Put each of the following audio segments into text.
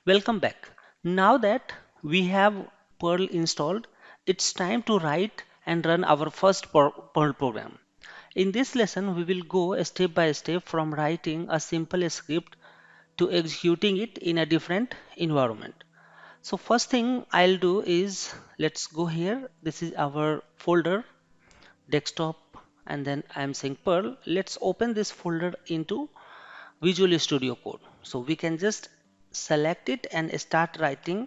Welcome back. Now that we have Perl installed, it's time to write and run our first Perl program. In this lesson, we will go step by step from writing a simple script to executing it in a different environment. So first thing I'll do is let's go here. This is our folder, desktop, and then I'm saying Perl. Let's open this folder into Visual Studio Code. So we can just select it and start writing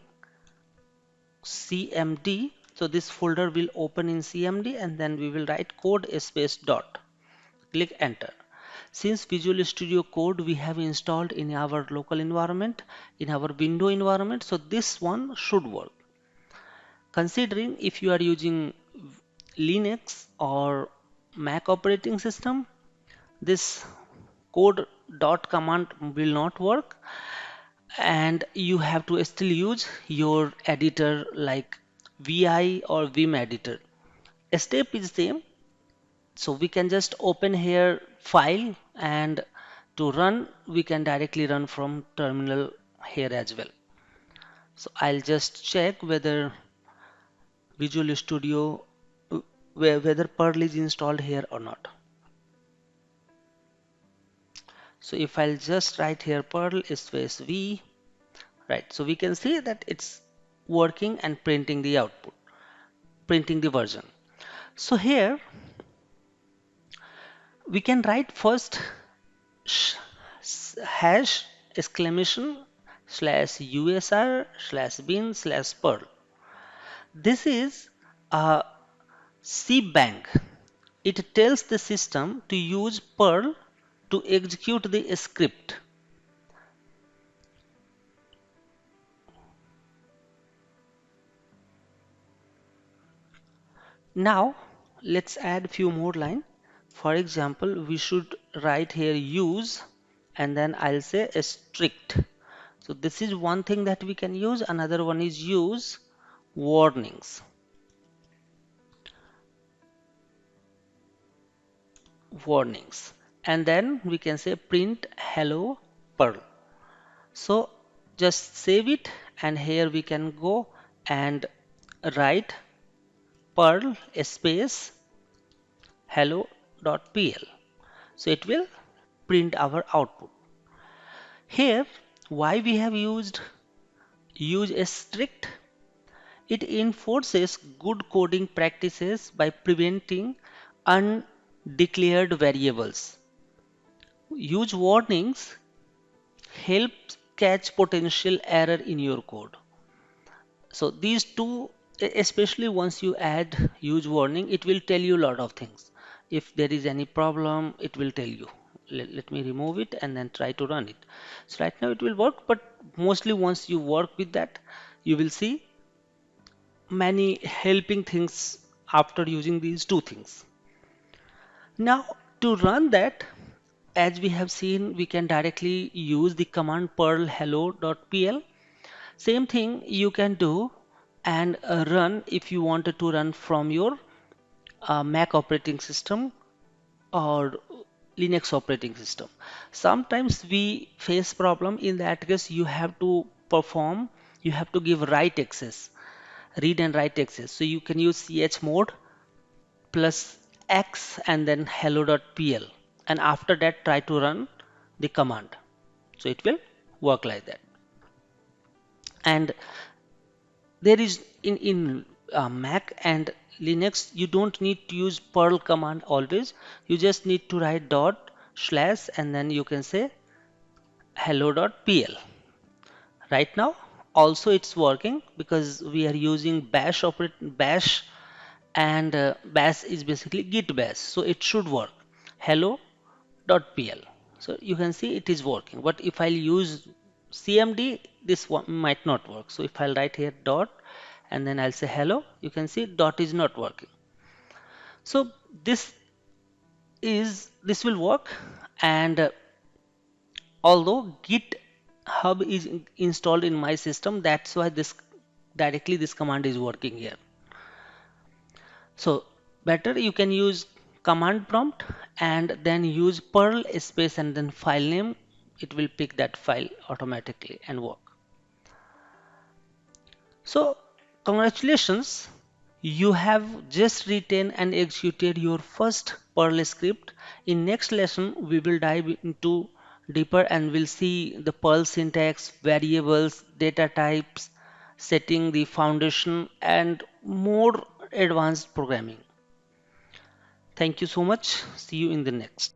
CMD. So this folder will open in CMD and then we will write code space dot. Click enter. Since Visual Studio Code we have installed in our local environment, in our window environment, so this one should work. Considering if you are using Linux or Mac operating system, this code dot command will not work and you have to still use your editor like VI or Vim editor. A step is same, so we can just open here file and to run we can directly run from terminal here as well. So I'll just check whether Visual Studio whether Perl is installed here or not. So if I'll just write here Perl space V, right, so we can see that it's working and printing the output, printing the version. So here we can write first hash exclamation slash usr slash bin slash perl. This is a cbank. It tells the system to use Perl to execute the script. Now let's add a few more lines. For example, we should write here use and then I'll say a strict. So this is one thing that we can use. Another one is use warnings. Warnings. And then we can say print hello Perl. So just save it and here we can go and write Perl space hello.pl. So it will print our output. Here, why we have used use a strict? It enforces good coding practices by preventing undeclared variables. Use warnings helps catch potential error in your code. So these two, especially once you add use warning, it will tell you a lot of things. If there is any problem, it will tell you. Let me remove it and then try to run it. So right now it will work, but mostly once you work with that, you will see many helping things after using these two things. Now to run that, as we have seen, we can directly use the command perl hello.pl. Same thing you can do and run if you wanted to run from your Mac operating system or Linux operating system. Sometimes we face problem. In that case you have to perform, you have to give write access, read and write access. So you can use chmod plus x and then hello.pl and after that try to run the command. So it will work like that. And there is in Mac and Linux you don't need to use Perl command always. You just need to write dot slash and then you can say hello.pl. Right now also it's working because we are using bash and bash is basically git bash, so it should work hello.pl. So you can see it is working, but if I'll use cmd this one might not work. So if I'll write here dot and then I'll say hello, you can see dot is not working. So this will work. And although github is installed in my system, that's why this command is working here. So better you can use command prompt and then use perl space and then file name. It will pick that file automatically and work. So, congratulations, you have just written and executed your first Perl script. In next lesson, we will dive into deeper and we'll see the Perl syntax, variables, data types, setting the foundation, and more advanced programming. Thank you so much. See you in the next.